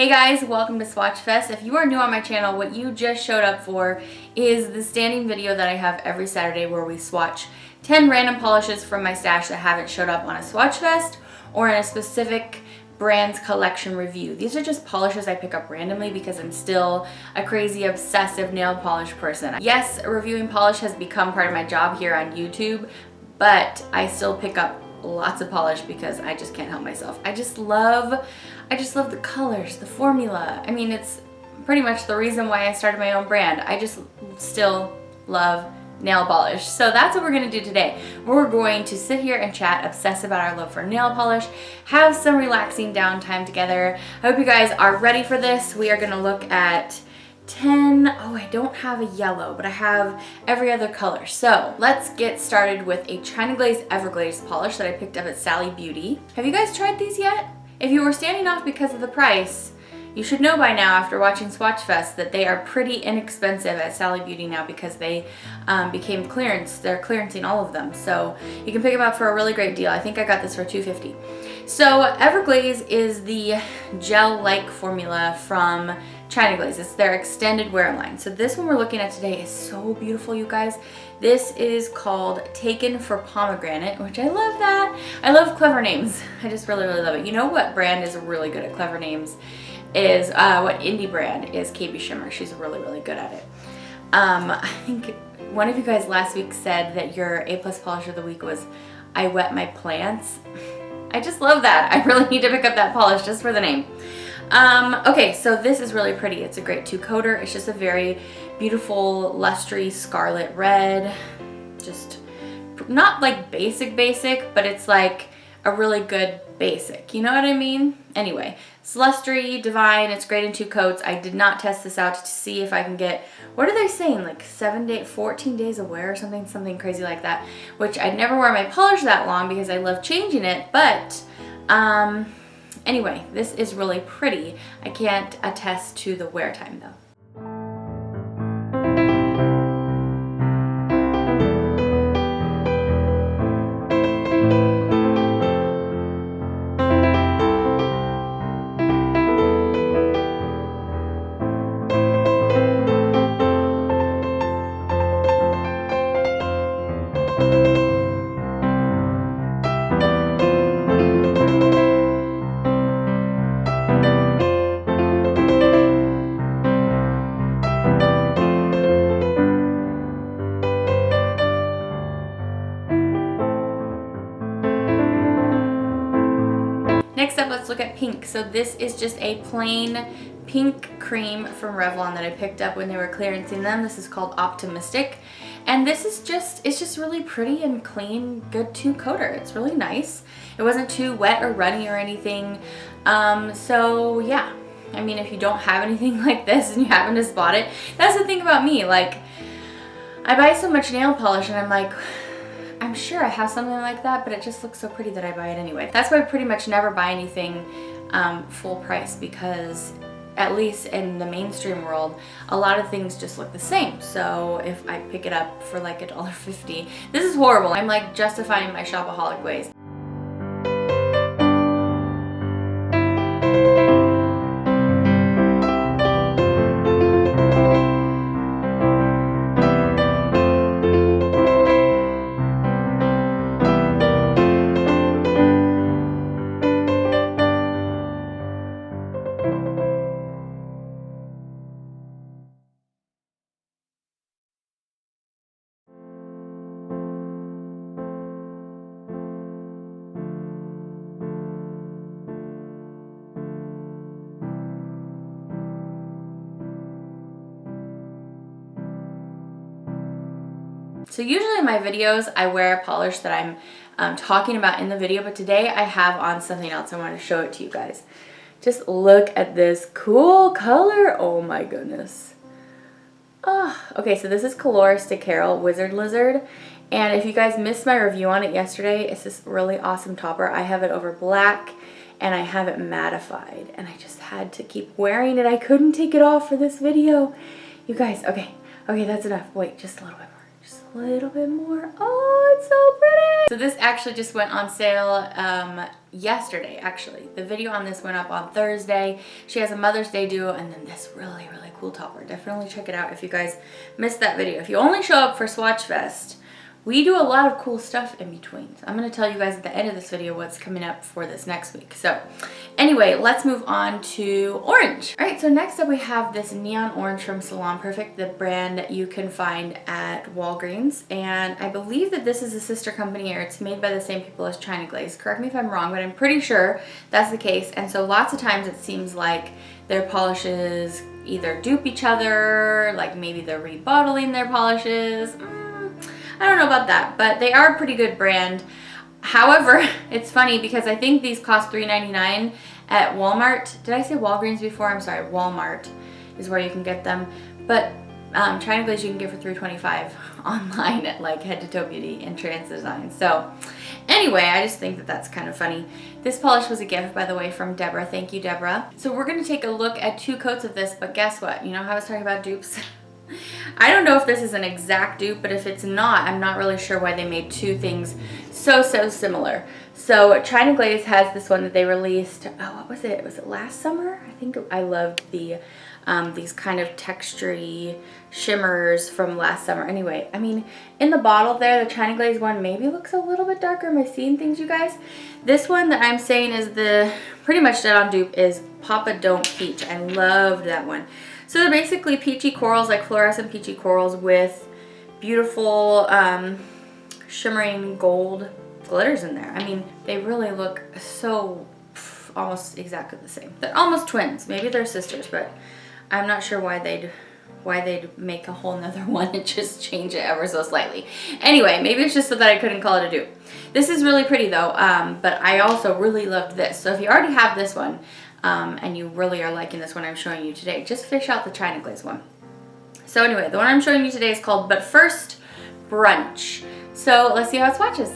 Hey guys, welcome to Swatchfest. If you are new on my channel, what you just showed up for is the standing video that I have every Saturday where we swatch 10 random polishes from my stash that haven't showed up on a Swatchfest or in a specific brand's collection review. These are just polishes I pick up randomly because I'm still a crazy obsessive nail polish person. Yes, reviewing polish has become part of my job here on YouTube, but I still pick up lots of polish because I just can't help myself. I just love the colors, the formula. I mean, it's pretty much the reason why I started my own brand. I just still love nail polish. So that's what we're gonna do today. We're going to sit here and chat, obsess about our love for nail polish, have some relaxing downtime together. I hope you guys are ready for this. We are gonna look at 10, I don't have a yellow, but I have every other color. So let's get started with a China Glaze Everglaze polish that I picked up at Sally Beauty. Have you guys tried these yet? If you were standing off because of the price, you should know by now after watching Swatchfest that they are pretty inexpensive at Sally Beauty now because they became clearance. They're clearancing all of them. So you can pick them up for a really great deal. I think I got this for $2.50. So Everglaze is the gel-like formula from China Glaze. It's their extended wear line. So this one we're looking at today is so beautiful, you guys. This is called Taken for Pomegranate, which I love that. I love clever names. I just really love it. You know what brand is really good at clever names is, what indie brand is KB Shimmer. She's really good at it. I think one of you guys last week said that your A+ polish of the week was I Wet My Plants. I just love that. I really need to pick up that polish just for the name. Okay, so this is really pretty. It's a great two-coater. It's just a very beautiful, lustrous scarlet red. Just not like basic, but it's like a really good basic. You know what I mean? Anyway, it's lustre, divine. It's great in two coats. I did not test this out to see if I can get, what are they saying? Like 14 days of wear or something crazy like that, which I never wear my polish that long because I love changing it, but, anyway, this is really pretty. I can't attest to the wear time though. Next up, let's look at pink. So this is just a plain pink cream from Revlon that I picked up when they were clearancing them. This is called Optimistic. And this is it's just really pretty and clean, good two-coater. It's really nice. It wasn't too wet or runny or anything. So yeah, I mean, if you don't have anything like this and you haven't just bought it, that's the thing about me. Like, I buy so much nail polish and I'm like, I'm sure I have something like that, but it just looks so pretty that I buy it anyway. That's why I pretty much never buy anything full price because, at least in the mainstream world, a lot of things just look the same. So if I pick it up for like $1.50, this is horrible. I'm like justifying my shopaholic ways. So usually in my videos, I wear a polish that I'm talking about in the video, but today I have on something else. I want to show it to you guys. Just look at this cool color. Oh my goodness. Oh, okay, so this is Coloristic Carol Wizard Lizard. And if you guys missed my review on it yesterday, it's this really awesome topper. I have it over black and I have it mattified. And I just had to keep wearing it. I couldn't take it off for this video. You guys, okay, that's enough. Wait, just a little bit more. Just a little bit more. Oh, it's so pretty. So this actually just went on sale yesterday, actually. The video on this went up on Thursday. She has a Mother's Day do, and then this really, really cool topper. Definitely check it out if you guys missed that video. If you only show up for Swatchfest, we do a lot of cool stuff in between. So I'm going to tell you guys at the end of this video what's coming up for this next week. So anyway, let's move on to orange. All right, so next up we have this neon orange from Salon Perfect, the brand that you can find at Walgreens. And I believe that this is a sister company, or it's made by the same people as China Glaze. Correct me if I'm wrong, but I'm pretty sure that's the case. And so lots of times it seems like their polishes either dupe each other, like maybe they're rebottling their polishes. I don't know about that, but they are a pretty good brand. However, it's funny because I think these cost $3.99 at Walmart. Did I say Walgreens before? I'm sorry, Walmart is where you can get them. But China Glaze you can get for $3.25 online at like Head to Toe Beauty and Trans Design. So anyway, I just think that that's kind of funny. This polish was a gift, by the way, from Deborah. Thank you, Deborah. So we're going to take a look at 2 coats of this, but guess what? You know how I was talking about dupes? I don't know if this is an exact dupe, but if it's not, I'm not really sure why they made 2 things so similar. So China Glaze has this one that they released, oh, what was it? Was it last summer? I think I loved the these kind of textury shimmers from last summer. Anyway, I mean, in the bottle there, the China Glaze one maybe looks a little bit darker. Am I seeing things, you guys? This one that I'm saying is the pretty much dead on dupe is Papa Don't Peach. I loved that one. So they're basically peachy corals, like fluorescent peachy corals with beautiful shimmering gold glitters in there. I mean, they really look so almost exactly the same. They're almost twins. Maybe they're sisters, but I'm not sure why they'd make a whole nother one and just change it ever so slightly. Anyway, maybe it's just so that I couldn't call it a dupe. This is really pretty though, but I also really loved this. So if you already have this one, and you really are liking this one I'm showing you today, just fish out the China Glaze one. So anyway, the one I'm showing you today is called But First Brunch. So let's see how it swatches.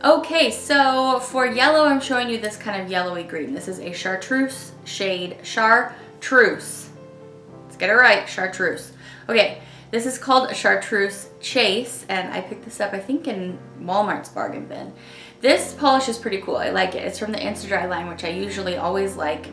Okay, so for yellow, I'm showing you this kind of yellowy green. This is a Chartreuse shade, Chartreuse. Let's get it right, Chartreuse. Okay, this is called a Chartreuse Chase, and I picked this up, I think, in Walmart's bargain bin. This polish is pretty cool. I like it. It's from the Insta-Dry line, which I usually always like.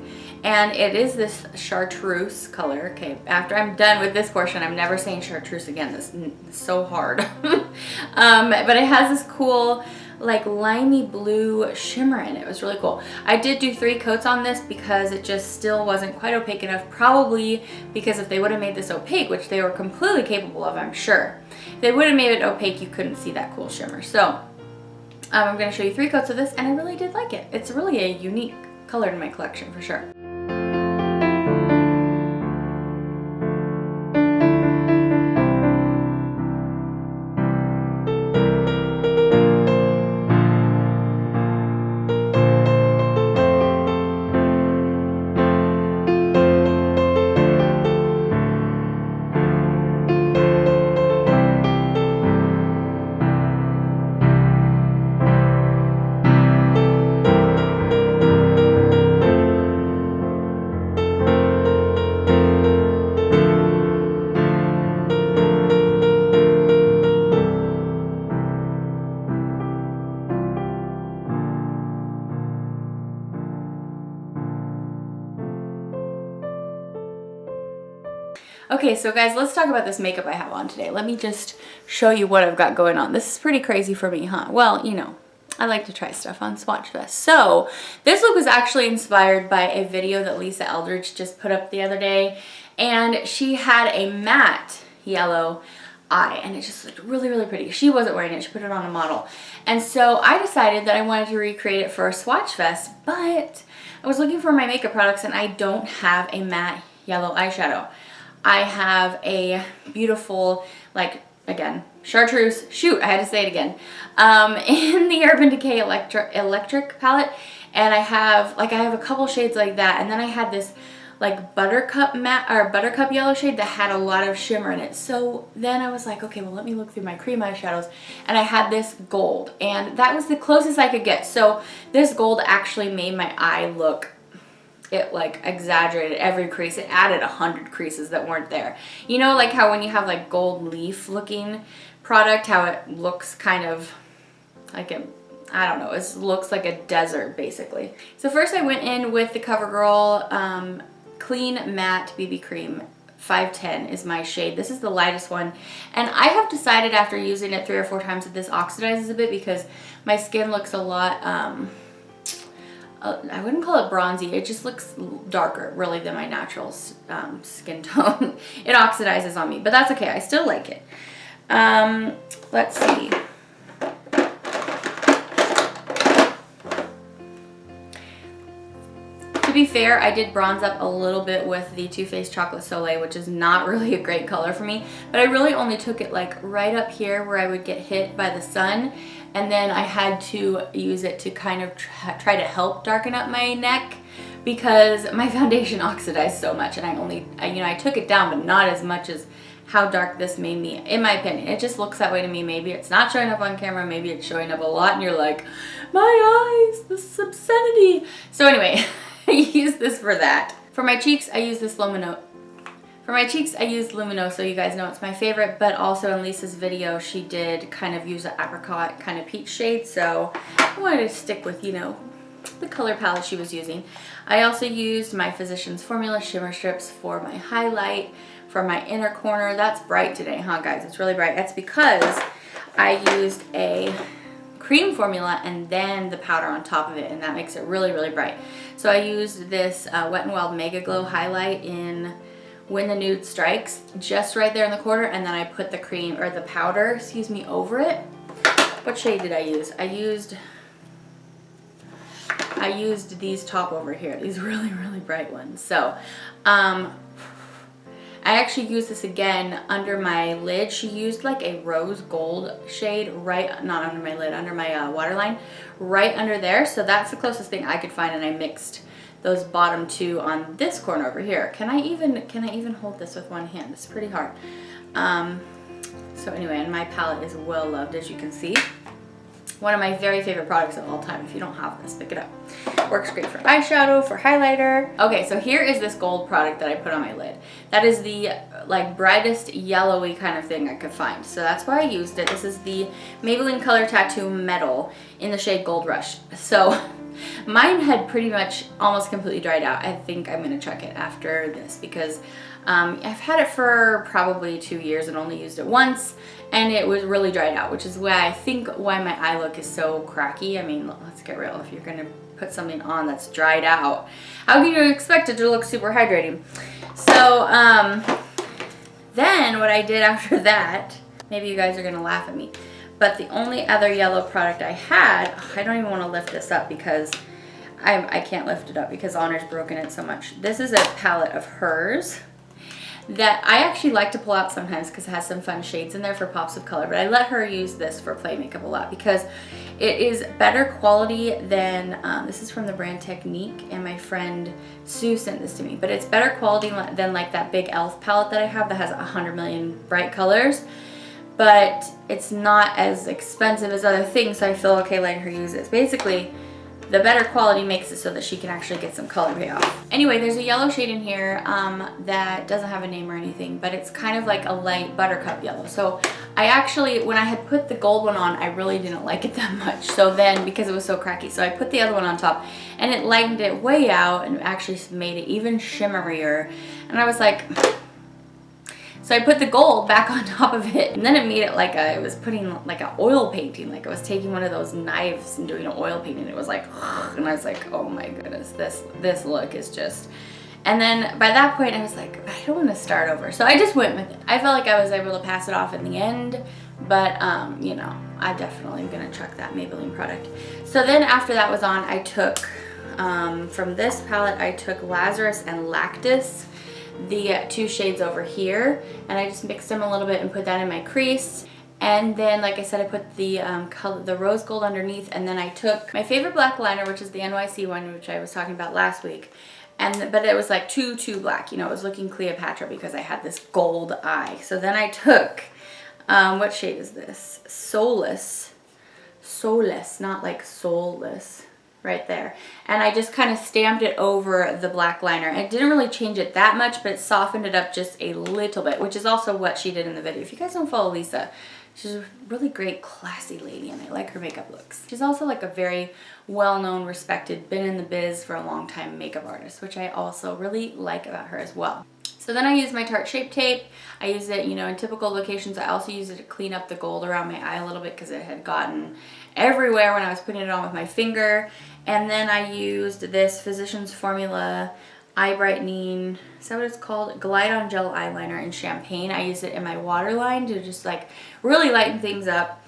And it is this Chartreuse color. Okay, after I'm done with this portion, I'm never saying Chartreuse again. This is so hard. But it has this cool, like, limey blue shimmer in it. It was really cool. I did do 3 coats on this because it just still wasn't quite opaque enough. Probably because if they would have made this opaque, which they were completely capable of, I'm sure, if they would have made it opaque, you couldn't see that cool shimmer. So I'm going to show you 3 coats of this, and I really did like it. It's really a unique color in my collection for sure. Okay, so guys, let's talk about this makeup I have on today. Let me just show you what I've got going on. This is pretty crazy for me, huh? Well, you know, I like to try stuff on Swatchfest. So this look was actually inspired by a video that Lisa Eldridge just put up the other day, and she had a matte yellow eye, and it just looked really, really pretty. She wasn't wearing it, she put it on a model. And so I decided that I wanted to recreate it for a Swatchfest, but I was looking for my makeup products and I don't have a matte yellow eyeshadow. I have a beautiful, like, again, Chartreuse, shoot, I had to say it again, in the Urban Decay Electric palette, and I have a couple shades like that, and then I had this like buttercup matte or buttercup yellow shade that had a lot of shimmer in it. So then I was like, okay, well, let me look through my cream eyeshadows, and I had this gold, and that was the closest I could get. So this gold actually made my eye look, it like exaggerated every crease. It added 100 creases that weren't there. You know, like how when you have like gold leaf looking product, how it looks kind of like a, I don't know, it looks like a desert basically. So first I went in with the CoverGirl Clean Matte BB Cream. 510 is my shade. This is the lightest one, and I have decided after using it 3 or 4 times that this oxidizes a bit because my skin looks a lot, I wouldn't call it bronzy, it just looks darker really than my natural skin tone. It oxidizes on me, but that's okay, I still like it. Let's see. To be fair, I did bronze up a little bit with the Too Faced Chocolate Soleil, which is not really a great color for me, but I really only took it like right up here where I would get hit by the sun, and then I had to use it to kind of try to help darken up my neck because my foundation oxidized so much, and I took it down, but not as much as how dark this made me, in my opinion. It just looks that way to me. Maybe it's not showing up on camera, maybe it's showing up a lot, and you're like, my eyes, this is obscenity. So anyway, I use this for that. For my cheeks, I use this Luminoso. For my cheeks, I used Luminoso. You guys know it's my favorite, but also in Lisa's video, she did kind of use an apricot kind of peach shade, so I wanted to stick with, you know, the color palette she was using. I also used my Physicians Formula Shimmer Strips for my highlight, for my inner corner. That's bright today, huh, guys? It's really bright. That's because I used a cream formula and then the powder on top of it, and that makes it really, really bright. So I used this Wet n Wild Mega Glow highlight in When the Nude Strikes, just right there in the corner, and then I put the cream, or the powder, excuse me, over it. What shade did I use? I used these top over here, these really, really bright ones. So I actually used this again under my lid. She used like a rose gold shade right, not under my lid, under my waterline, right under there. So that's the closest thing I could find, and I mixed those bottom two on this corner over here. Can I even hold this with one hand? It's pretty hard. So anyway, and my palette is well loved, as you can see. One of my very favorite products of all time. If you don't have this, pick it up. Works great for eyeshadow, for highlighter. Okay, so here is this gold product that I put on my lid. That is the like brightest yellowy kind of thing I could find. So that's why I used it. This is the Maybelline Color Tattoo Metal in the shade Gold Rush. So mine had pretty much almost completely dried out. I think I'm gonna check it after this because I've had it for probably 2 years and only used it once, and it was really dried out, which is why I think why my eye look is so cracky. I mean, let's get real. If you're gonna put something on that's dried out, how can you expect it to look super hydrating? So then what I did after that, maybe you guys are gonna laugh at me, but the only other yellow product I had, I don't even want to lift this up because I can't lift it up because Honor's broken it so much. This is a palette of hers that I actually like to pull out sometimes because it has some fun shades in there for pops of color, but I let her use this for play makeup a lot because it is better quality than, this is from the brand Technique, and my friend Sue sent this to me, but it's better quality than like that big e.l.f. palette that I have that has 100 million bright colors, but it's not as expensive as other things, so I feel okay letting her use this. Basically, the better quality makes it so that she can actually get some color payoff. Anyway, there's a yellow shade in here that doesn't have a name or anything, but it's kind of like a light buttercup yellow. So I actually, when I had put the gold one on, I really didn't like it that much. So then, because it was so cracky, so I put the other one on top, and it lightened it way out and actually made it even shimmerier. And I was like, so I put the gold back on top of it, and then it made it like it was putting like an oil painting, like I was taking one of those knives and doing an oil painting. It was like, and I was like, oh my goodness, this look is just, And then by that point I was like, I don't want to start over. So I just went with it. I felt like I was able to pass it off in the end, but you know, I definitely am gonna chuck that Maybelline product. So then after that was on, I took, from this palette, I took Lazarus and Lactus, the 2 shades over here, and I just mixed them a little bit and put that in my crease. And then, like I said, I put the the rose gold underneath, and then I took my favorite black liner, which is the NYC one, which I was talking about last week. But it was like too black, you know, it was looking Cleopatra because I had this gold eye. So then I took, what shade is this? Soulless, not like soulless, right there. And I just kind of stamped it over the black liner. It didn't really change it that much, but it softened it up just a little bit, which is also what she did in the video. If you guys don't follow Lisa, she's a really great, classy lady, and I like her makeup looks. She's also like a very well-known, respected, been in the biz for a long time makeup artist, which I also really like about her as well. So then I use my Tarte Shape Tape. I use it, you know, in typical locations. I also use it to clean up the gold around my eye a little bit because it had gotten everywhere when I was putting it on with my finger. And then I used this Physicians Formula Eye Brightening, is that what it's called? Glide on Gel Eyeliner in Champagne. I used it in my waterline to just like really lighten things up.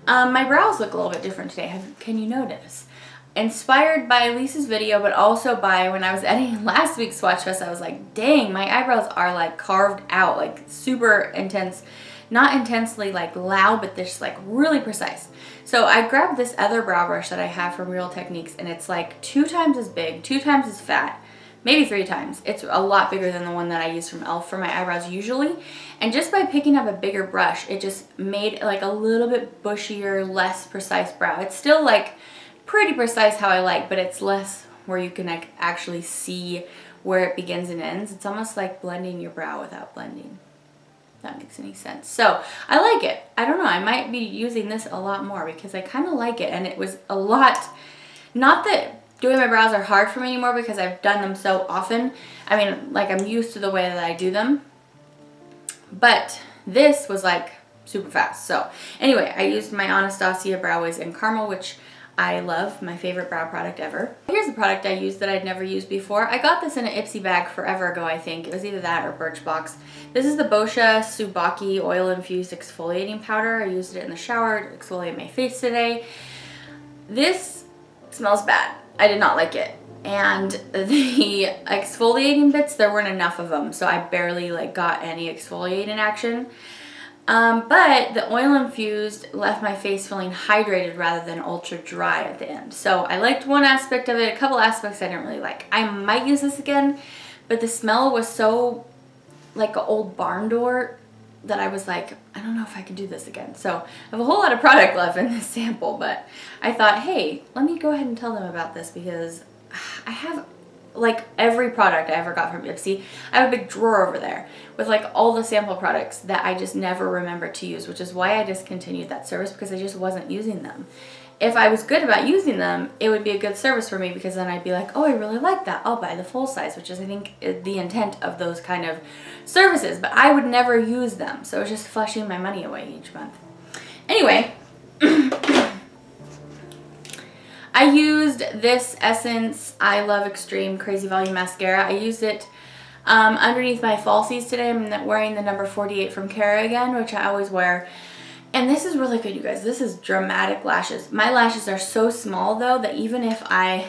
My brows look a little bit different today. Can you notice? Inspired by Lisa's video, but also by when I was editing last week's Swatchfest, I was like, dang, my eyebrows are like carved out, like super intense. Not intensely like loud, but they're just like really precise. So I grabbed this other brow brush that I have from Real Techniques, and it's like 2 times as big, 2 times as fat, maybe 3 times. It's a lot bigger than the one that I use from e.l.f. for my eyebrows usually. And just by picking up a bigger brush, it just made like a little bit bushier, less precise brow. It's still like pretty precise how I like, but it's less where you can like actually see where it begins and ends. It's almost like blending your brow without blending. If that makes any sense. So I like it. I don't know, I might be using this a lot more because I kind of like it, and it was a lot, not that doing my brows are hard for me anymore because I've done them so often. I mean, like I'm used to the way that I do them, but this was like super fast. So anyway, I used my Anastasia Brow Wiz in Caramel, which I love, my favorite brow product ever. Here's a product I used that I'd never used before. I got this in an Ipsy bag forever ago, I think. It was either that or Birchbox. This is the Boscia Subaki Oil Infused Exfoliating Powder. I used it in the shower to exfoliate my face today. This smells bad. I did not like it. And the exfoliating bits, there weren't enough of them, so I barely like got any exfoliating action. But the oil infused left my face feeling hydrated rather than ultra dry at the end. So I liked one aspect of it. A couple aspects I didn't really like. I might use this again, but the smell was so like an old barn door that I was like, I don't know if I can do this again. So I have a whole lot of product left in this sample, but I thought, hey, let me go ahead and tell them about this because I have like every product I ever got from Ipsy. I have a big drawer over there with like all the sample products that I just never remembered to use, which is why I discontinued that service because I just wasn't using them. If I was good about using them, it would be a good service for me because then I'd be like, oh, I really like that. I'll buy the full size, which is I think the intent of those kind of services, but I would never use them. So it was just flushing my money away each month. Anyway, I used this Essence I Love Extreme Crazy Volume Mascara. I used it underneath my falsies today. I'm wearing the number 48 from Cara again, which I always wear. And this is really good, you guys. This is dramatic lashes. My lashes are so small, though, that even if I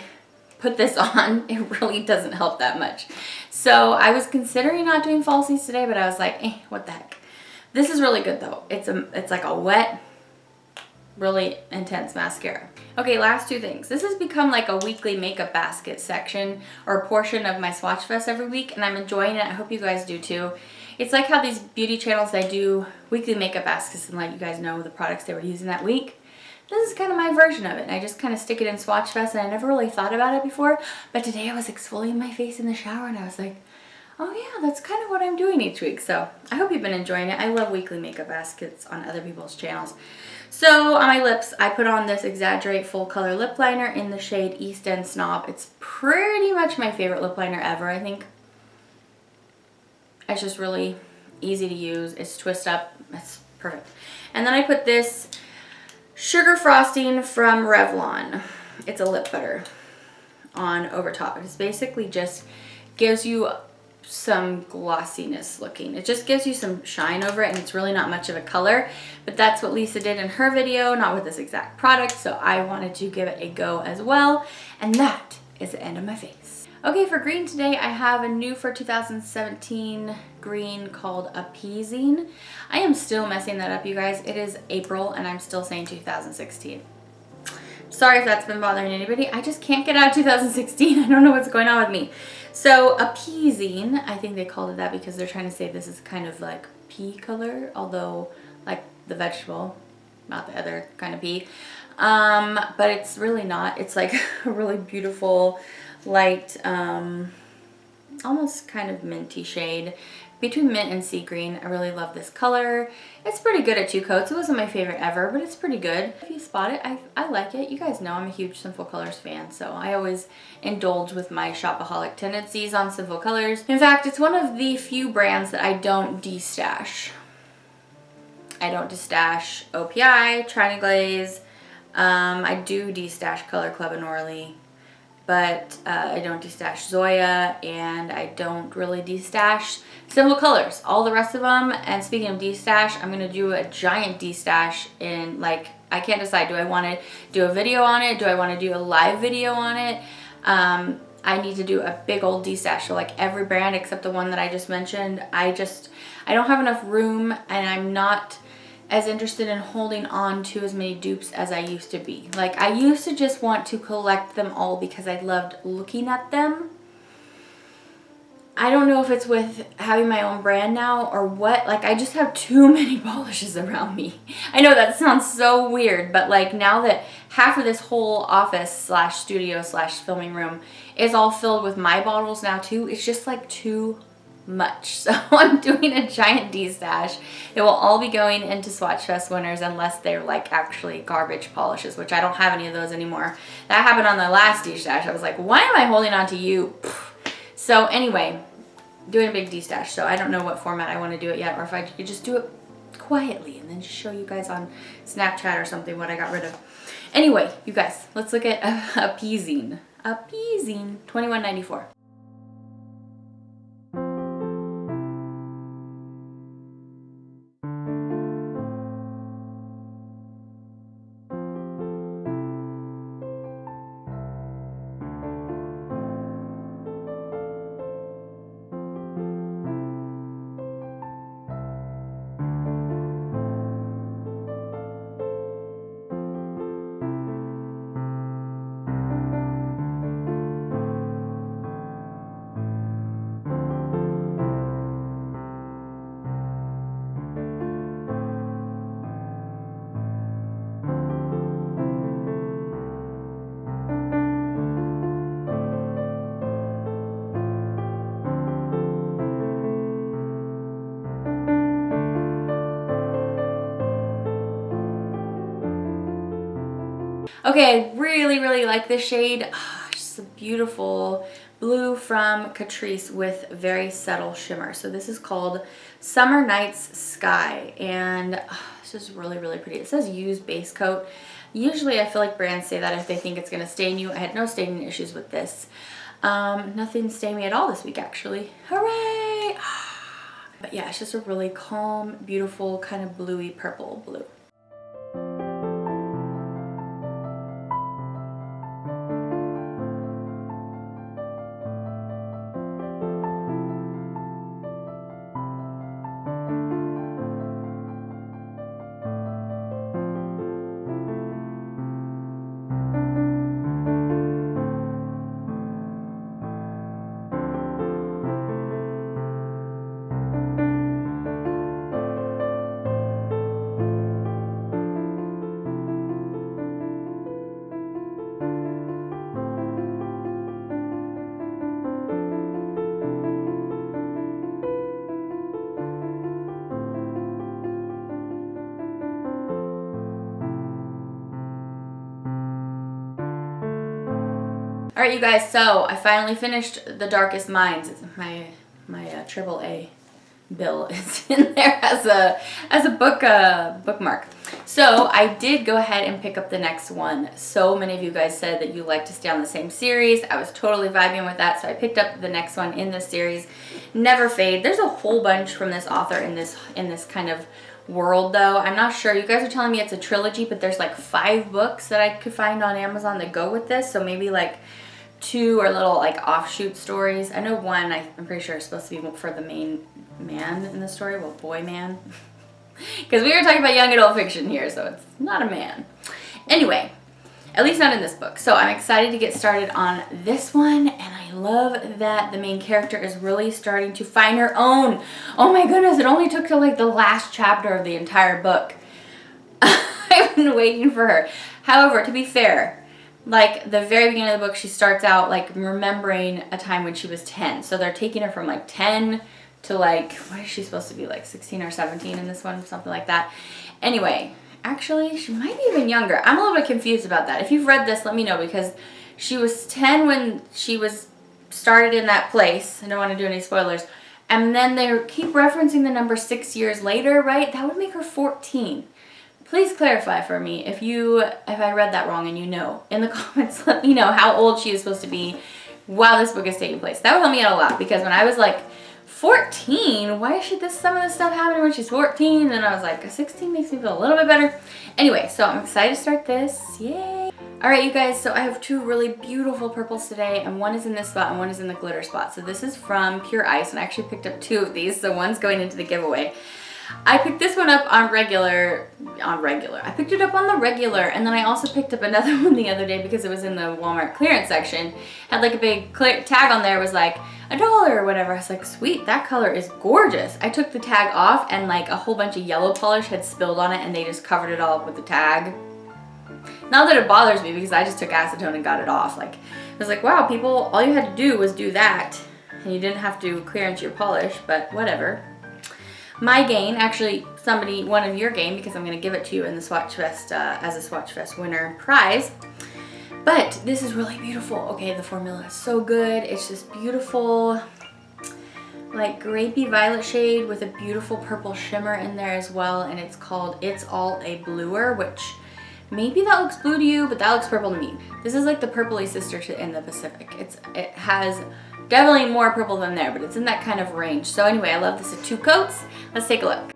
put this on, it really doesn't help that much. So I was considering not doing falsies today, but I was like, what the heck. This is really good, though. It's like a wet, really intense mascara. Okay, last 2 things. This has become like a weekly makeup basket section or a portion of my Swatchfest every week, and I'm enjoying it. I hope you guys do too. It's like how these beauty channels, they do weekly makeup baskets and let you guys know the products they were using that week. This is kind of my version of it, and I just kind of stick it in Swatchfest, and I never really thought about it before, but today I was exfoliating my face in the shower, and I was like, oh yeah, that's kind of what I'm doing each week. So I hope you've been enjoying it. I love weekly makeup baskets on other people's channels. So on my lips, I put on this Exaggerate Full Color Lip Liner in the shade East End Snob. It's pretty much my favorite lip liner ever, I think. It's just really easy to use. It's twist up. It's perfect. And then I put this Sugar Frosting from Revlon. It's a lip butter on over top. It's basically just gives you some glossiness looking. It just gives you some shine over it, and it's really not much of a color, but that's what Lisa did in her video, not with this exact product, so I wanted to give it a go as well. And that is the end of my face. Okay, for green today, I have a new for 2017 green called Apeasing. I am still messing that up, you guys. It is April and I'm still saying 2016. Sorry if that's been bothering anybody. I just can't get out of 2016. I don't know what's going on with me. So Apeasing, I think they called it that because they're trying to say this is kind of like pea color, although like the vegetable, not the other kind of pea. But it's really not. It's like a really beautiful light, almost kind of minty shade between mint and sea green. I really love this color. It's pretty good at 2 coats. It wasn't my favorite ever, but it's pretty good. If you spot it, I like it. You guys know I'm a huge Sinful Colors fan, so I always indulge with my shopaholic tendencies on Sinful Colors. In fact, it's one of the few brands that I don't destash. I don't destash OPI, China Glaze. I do destash Color Club and Orly, but I don't destash Zoya, and I don't really destash Sinful Colors. All the rest of them, and speaking of destash, I'm gonna do a giant destash in, like, I can't decide. Do I wanna do a video on it? Do I wanna do a live video on it? I need to do a big old destash. So like every brand except the one that I just mentioned, I don't have enough room, and I'm not as interested in holding on to as many dupes as I used to be. Like, I used to just want to collect them all because I loved looking at them. I don't know if it's with having my own brand now or what. Like, I just have too many polishes around me. I know that sounds so weird, but like now that half of this whole office slash studio slash filming room is all filled with my bottles now too, it's just like too much. So I'm doing a giant destash. It will all be going into Swatchfest winners unless they're like actually garbage polishes, which I don't have any of those anymore. That happened on the last destash. I was like, why am I holding on to you? So anyway, doing a big destash. So I don't know what format I want to do it yet, or if I could just do it quietly and then just show you guys on Snapchat or something what I got rid of. Anyway, you guys, let's look at Apeasing. Apeasing, $21.94. Okay, I really like this shade. Oh, just a beautiful blue from Catrice with very subtle shimmer. So this is called Summer Nights Sky, and this is really pretty. It says use base coat. Usually I feel like brands say that if they think it's going to stain you. I had no staining issues with this. Nothing stained me at all this week, actually. Hooray! But yeah, it's just a really calm, beautiful, kind of bluey purple blue. All right, you guys, so I finally finished The Darkest Minds. My AAA bill is in there as a bookmark. So I did go ahead and pick up the next one. So many of you guys said that you like to stay on the same series. I was totally vibing with that, so I picked up the next one in this series, Never Fade. There's a whole bunch from this author in this kind of world though. I'm not sure. You guys are telling me it's a trilogy, but there's like 5 books that I could find on Amazon that go with this. So maybe like 2 are little like offshoot stories. I know one I'm pretty sure is supposed to be for the main man in the story. Well, boy man. Because we were talking about young adult fiction here, so it's not a man. Anyway, at least not in this book. So I'm excited to get started on this one, and I love that the main character is really starting to find her own. Oh my goodness, it only took till like the last chapter of the entire book. I've been waiting for her. However, to be fair, like the very beginning of the book, she starts out like remembering a time when she was 10. So they're taking her from like 10 to like, what is she supposed to be, like 16 or 17 in this one, something like that. Anyway, actually, she might be even younger. I'm a little bit confused about that. If you've read this, let me know, because she was 10 when she was started in that place. I don't want to do any spoilers. And then they keep referencing the number 6 years later, right? That would make her 14. Please clarify for me if I read that wrong and you know. In the comments, let me know how old she is supposed to be while this book is taking place. That would help me out a lot, because when I was like 14, why should some of this stuff happen when she's 14? And I was like, 16 makes me feel a little bit better. Anyway, so I'm excited to start this. Yay! Alright, you guys, so I have 2 really beautiful purples today, and one is in this spot and one is in the glitter spot. So this is from Pure Ice, and I actually picked up 2 of these, so one's going into the giveaway. I picked this one up on regular. I picked it up on the regular, and then I also picked up another one the other day because it was in the Walmart clearance section. Had like a big tag on there, was like $1 or whatever. I was like, sweet, that color is gorgeous. I took the tag off and like a whole bunch of yellow polish had spilled on it, and they just covered it all up with the tag. Not that it bothers me, because I just took acetone and got it off. Like, I was like, wow, people, all you had to do was do that, and you didn't have to clearance your polish, but whatever. My gain, actually one of your gain, because I'm going to give it to you in the Swatchfest as a Swatchfest winner prize. But this is really beautiful. Okay, the formula is so good. It's this beautiful, like grapey violet shade with a beautiful purple shimmer in there as well. And it's called It's All a Bluer, which maybe that looks blue to you, but that looks purple to me. This is like the purpley sister in the Pacific. It has definitely more purple than there, but it's in that kind of range. So anyway, I love this at 2 coats. Let's take a look.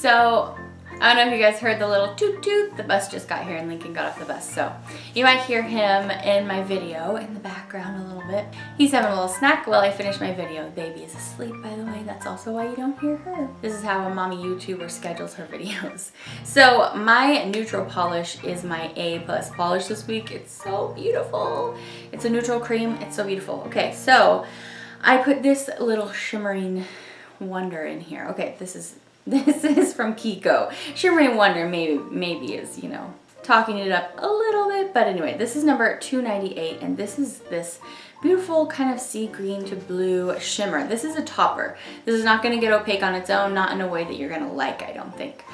So, I don't know if you guys heard the little toot toot. The bus just got here and Lincoln got off the bus. So, you might hear him in my video in the background a little bit. He's having a little snack while I finish my video. The baby is asleep, by the way. That's also why you don't hear her. This is how a mommy YouTuber schedules her videos. So, my neutral polish is my A+ polish this week. It's so beautiful. It's a neutral cream. It's so beautiful. Okay, so I put this little shimmering wonder in here. Okay, this is from Kiko. Shimmering Wonder maybe is, you know, talking it up a little bit, but anyway, this is number 298, and this is this beautiful kind of sea green to blue shimmer. This is a topper. This is not going to get opaque on its own, not in a way that you're going to like, I don't think.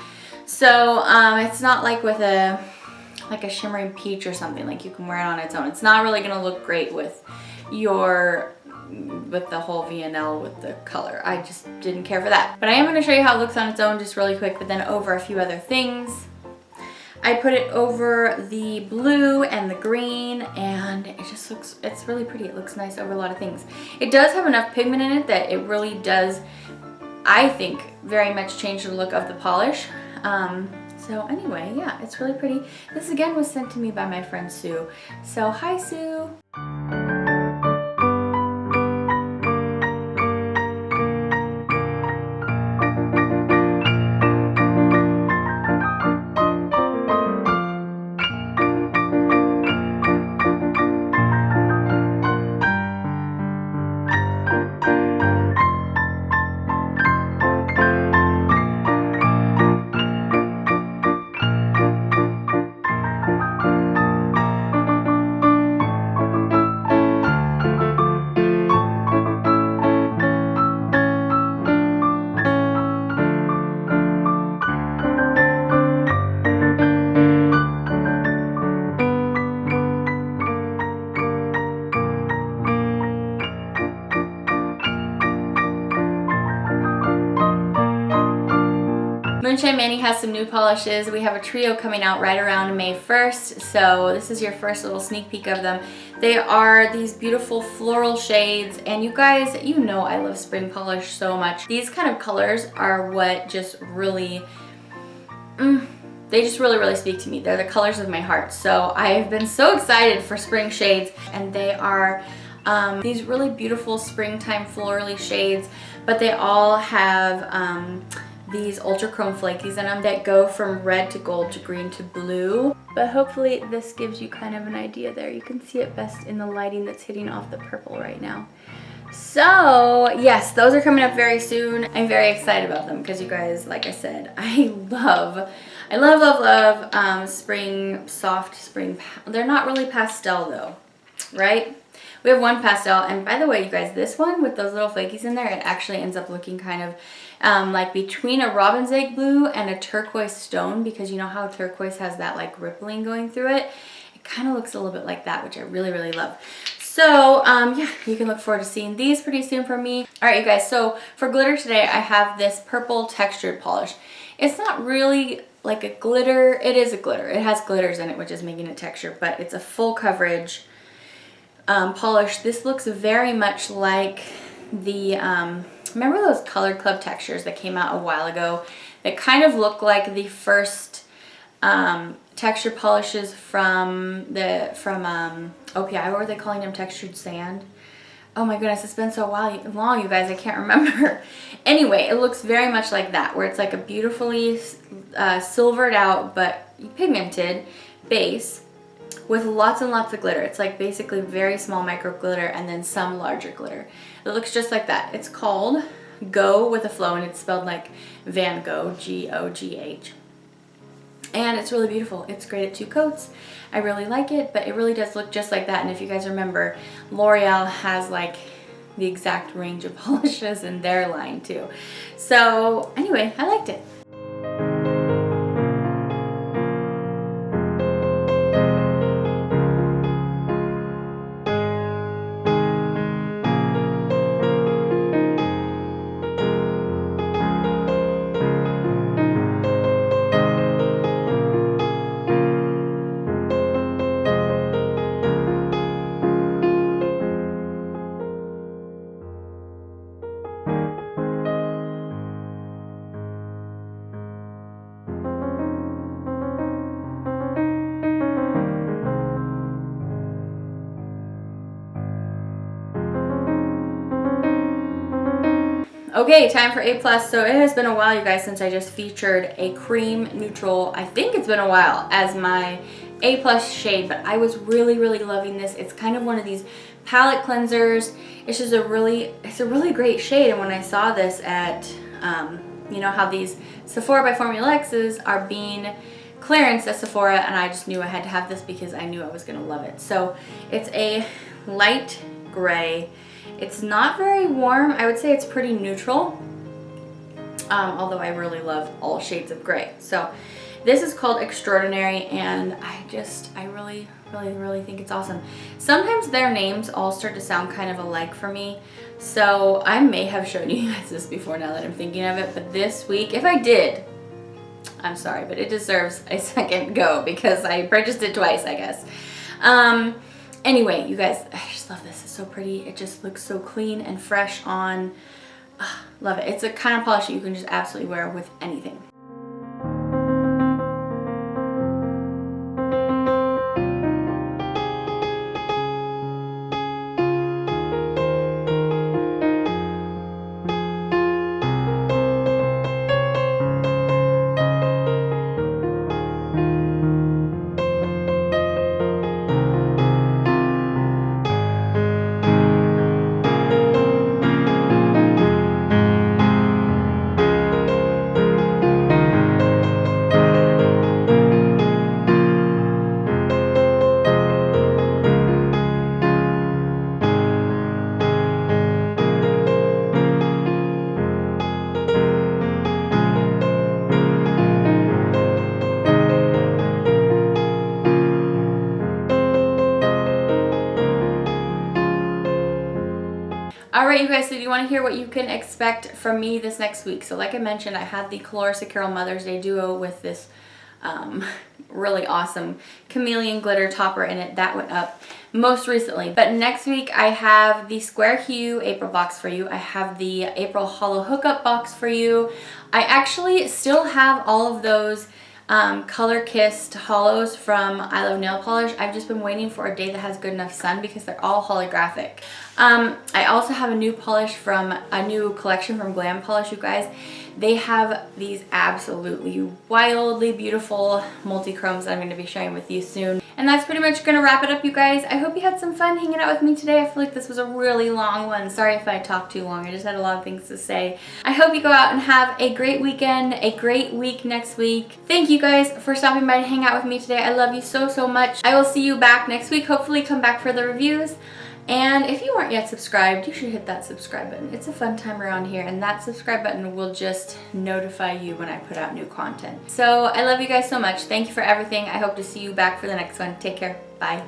So it's not like with a shimmering peach or something, like you can wear it on its own. It's not really going to look great with the whole VNL with the color. I just didn't care for that. But I am going to show you how it looks on its own just really quick, but then over a few other things. I put it over the blue and the green, and it just looks, it's really pretty. It looks nice over a lot of things. It does have enough pigment in it that it really does, I think, very much change the look of the polish. So anyway, yeah, it's really pretty. This again was sent to me by my friend Sue. So hi, Sue. Moonshine Manny has some new polishes. We have a trio coming out right around May 1st, so this is your first little sneak peek of them. They are these beautiful floral shades, and you guys, you know I love spring polish so much. These kind of colors are what just really, they just really speak to me. They're the colors of my heart. So I have been so excited for spring shades, and they are these really beautiful springtime florally shades, but they all have these ultra chrome flakies in them that go from red to gold to green to blue. But hopefully this gives you kind of an idea there. You can see it best in the lighting that's hitting off the purple right now. So yes, those are coming up very soon. I'm very excited about them because you guys, like I said, I love spring, soft spring. They're not really pastel though, right? We have one pastel, and by the way, you guys, this one with those little flakies in there, it actually ends up looking kind of like between a robin's egg blue and a turquoise stone, because you know how turquoise has that like rippling going through it? It kind of looks a little bit like that, which I really love. So yeah, you can look forward to seeing these pretty soon from me. All right, you guys, so for glitter today, I have this purple textured polish. It's not really like a glitter. It is a glitter. It has glitters in it, which is making it texture, but it's a full coverage polish. This looks very much like the, remember those Colored Club textures that came out a while ago that kind of look like the first texture polishes from OPI? What were they calling them? Textured sand? Oh my goodness, it's been so long, you guys, I can't remember. Anyway, it looks very much like that, where it's like a beautifully silvered out but pigmented base with lots and lots of glitter. It's like basically very small micro glitter and then some larger glitter. It looks just like that. It's called Go with a Flow, and it's spelled like Van Gogh, G-O-G-H. And it's really beautiful. It's great at 2 coats. I really like it, but it really does look just like that. And if you guys remember, L'Oreal has like the exact range of polishes in their line too. So anyway, I liked it. Okay, time for A+. So it has been a while, you guys, since I just featured a cream neutral. I think it's been a while as my A+ shade, but I was really loving this. It's kind of one of these palette cleansers. It's just it's a really great shade. And when I saw this at, you know how these Sephora by Formula X's are being clearance at Sephora, and I just knew I had to have this because I knew I was gonna love it. So it's a light gray. It's not very warm. I would say it's pretty neutral, although I really love all shades of gray. So this is called Extraordinary, and I really think it's awesome. Sometimes their names all start to sound kind of alike for me, so I may have shown you guys this before now that I'm thinking of it, but this week, if I did, I'm sorry, but it deserves a second go because I purchased it twice, I guess. Anyway, you guys, I just love this. It's so pretty. It just looks so clean and fresh on. Love it. It's a kind of polish that you can just absolutely wear with anything. Alright you guys, so do you want to hear what you can expect from me this next week? So like I mentioned, I had the Clarissa Carol Mother's Day duo with this really awesome chameleon glitter topper in it. That went up most recently. But next week I have the Square Hue April box for you. I have the April Hollow Hookup box for you. I actually still have all of those color kissed hollows from I Love Nail Polish. I've just been waiting for a day that has good enough sun because they're all holographic. I also have a new polish from a new collection from Glam Polish, you guys. They have these absolutely wildly beautiful multi-chromes that I'm going to be sharing with you soon. And that's pretty much going to wrap it up, you guys. I hope you had some fun hanging out with me today. I feel like this was a really long one. Sorry if I talked too long. I just had a lot of things to say. I hope you go out and have a great weekend, a great week next week. Thank you guys for stopping by to hang out with me today. I love you so, so much. I will see you back next week. Hopefully come back for the reviews. And if you aren't yet subscribed, you should hit that subscribe button. It's a fun time around here, and that subscribe button will just notify you when I put out new content. So I love you guys so much. Thank you for everything. I hope to see you back for the next one. Take care. Bye.